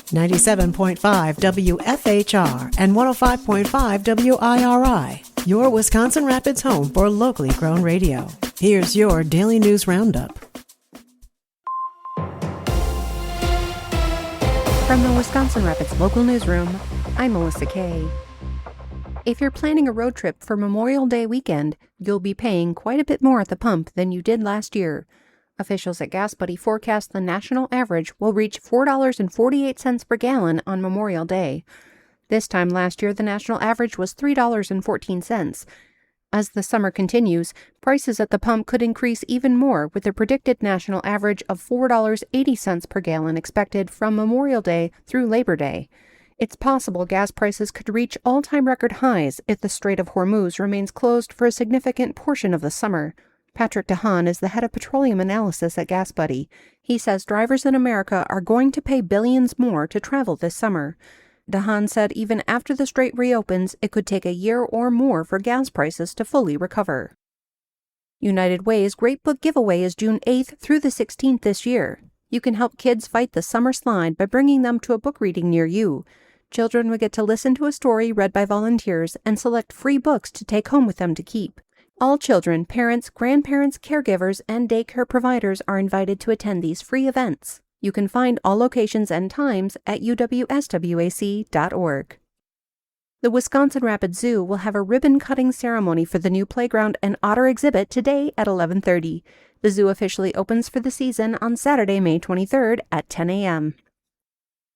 97.5 WFHR and 105.5 WIRI, your Wisconsin Rapids home for locally grown radio. Here's your Daily News Roundup. From the Wisconsin Rapids Local Newsroom, I'm Melissa Kay. If you're planning a road trip for Memorial Day weekend, you'll be paying quite a bit more at the pump than you did last year. Officials at Gas Buddy forecast the national average will reach $4.48 per gallon on Memorial Day. This time last year, the national average was $3.14. As the summer continues, prices at the pump could increase even more, with a predicted national average of $4.80 per gallon expected from Memorial Day through Labor Day. It's possible gas prices could reach all-time record highs if the Strait of Hormuz remains closed for a significant portion of the summer. Patrick DeHaan is the head of petroleum analysis at Gas Buddy. He says drivers in America are going to pay billions more to travel this summer. DeHaan said even after the strait reopens, it could take a year or more for gas prices to fully recover. United Way's Great Book Giveaway is June 8th through the 16th this year. You can help kids fight the summer slide by bringing them to a book reading near you. Children will get to listen to a story read by volunteers and select free books to take home with them to keep. All children, parents, grandparents, caregivers, and daycare providers are invited to attend these free events. You can find all locations and times at uwswac.org. The Wisconsin Rapids Zoo will have a ribbon-cutting ceremony for the new playground and otter exhibit today at 11:30. The zoo officially opens for the season on Saturday, May 23rd at 10 a.m.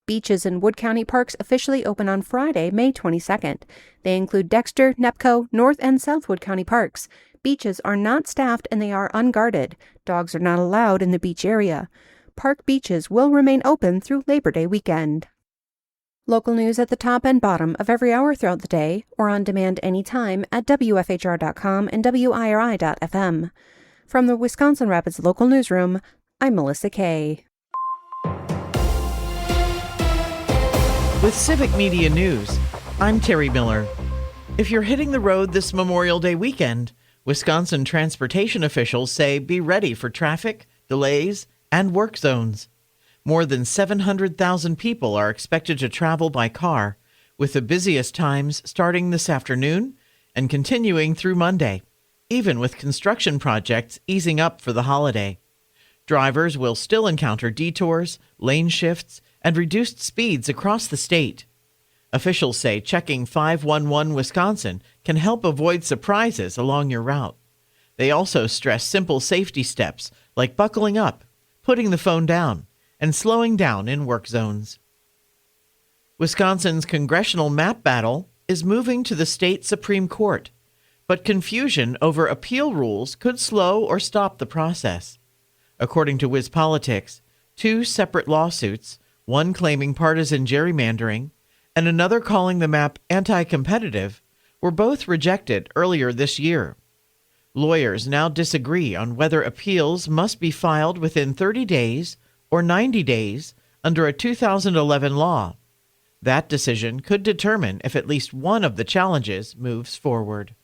Beaches in Wood County parks officially open on Friday, May 22nd. They include Dexter, Nepco, North and South Wood County parks. Beaches are not staffed and they are unguarded. Dogs are not allowed in the beach area. Park beaches will remain open through Labor Day weekend. Local news at the top and bottom of every hour throughout the day, or on demand anytime at WFHR.com and WIRI.fm. From the Wisconsin Rapids Local Newsroom, I'm Melissa Kay. With Civic Media News, I'm Terry Miller. If you're hitting the road this Memorial Day weekend, Wisconsin transportation officials say be ready for traffic, delays, and work zones. More than 700,000 people are expected to travel by car, with the busiest times starting this afternoon and continuing through Monday, even with construction projects easing up for the holiday. Drivers will still encounter detours, lane shifts, and reduced speeds across the state. Officials say checking 511 Wisconsin can help avoid surprises along your route. They also stress simple safety steps like buckling up, putting the phone down, and slowing down in work zones. Wisconsin's congressional map battle is moving to the state Supreme Court, but confusion over appeal rules could slow or stop the process. According to WisPolitics, 2 separate lawsuits, one claiming partisan gerrymandering and another calling the map anti-competitive, were both rejected earlier this year. Lawyers now disagree on whether appeals must be filed within 30 days or 90 days under a 2011 law. That decision could determine if at least one of the challenges moves forward.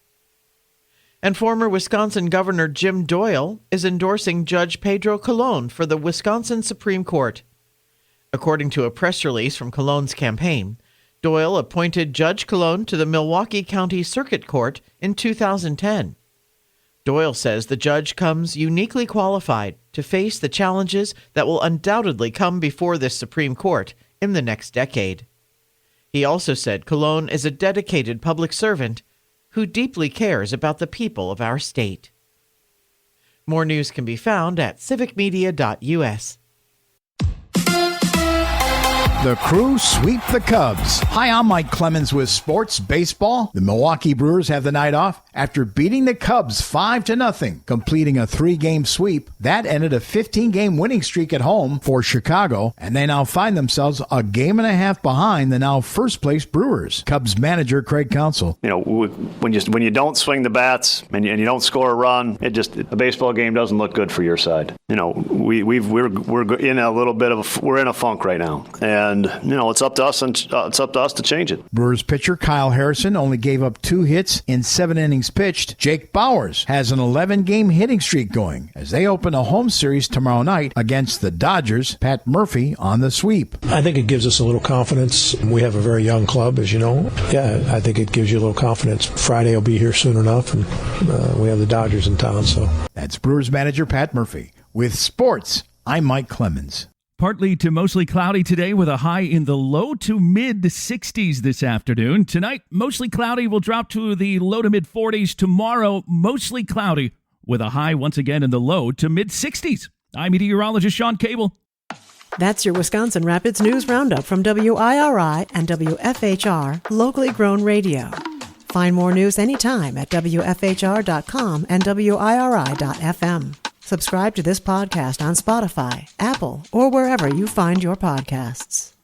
And former Wisconsin Governor Jim Doyle is endorsing Judge Pedro Colon for the Wisconsin Supreme Court. According to a press release from Colon's campaign, Doyle appointed Judge Colon to the Milwaukee County Circuit Court in 2010. Doyle says the judge comes uniquely qualified to face the challenges that will undoubtedly come before this Supreme Court in the next decade. He also said Colon is a dedicated public servant who deeply cares about the people of our state. More news can be found at civicmedia.us. The Crew sweep the Cubs. Hi, I'm Mike Clemens with Sports Baseball. The Milwaukee Brewers have the night off after beating the Cubs 5-0, completing a 3-game sweep. That ended a 15-game winning streak at home for Chicago, and they now find themselves a game and a half behind the now first-place Brewers. Cubs manager Craig Counsell. You know, when you don't swing the bats and you don't score a run, a baseball game doesn't look good for your side. You know, we're in a little bit of we're in a funk right now, and you know it's up to us to change it. Brewers pitcher Kyle Harrison only gave up 2 hits in 7 innings innings pitched, Jake Bauers has an 11-game hitting streak going as they open a home series tomorrow night against the Dodgers. Pat Murphy on the sweep. I think it gives us a little confidence. We have a very young club, as you know. Yeah, I think it gives you a little confidence. Friday will be here soon enough, and we have the Dodgers in town. So that's Brewers manager Pat Murphy. With sports, I'm Mike Clemens. Partly to mostly cloudy today with a high in the low to mid 60s this afternoon. Tonight, mostly cloudy will drop to the low to mid 40s. Tomorrow, mostly cloudy with a high once again in the low to mid 60s. I'm meteorologist Sean Cable. That's your Wisconsin Rapids News Roundup from WIRI and WFHR, locally grown radio. Find more news anytime at WFHR.com and WIRI.FM. Subscribe to this podcast on Spotify, Apple, or wherever you find your podcasts.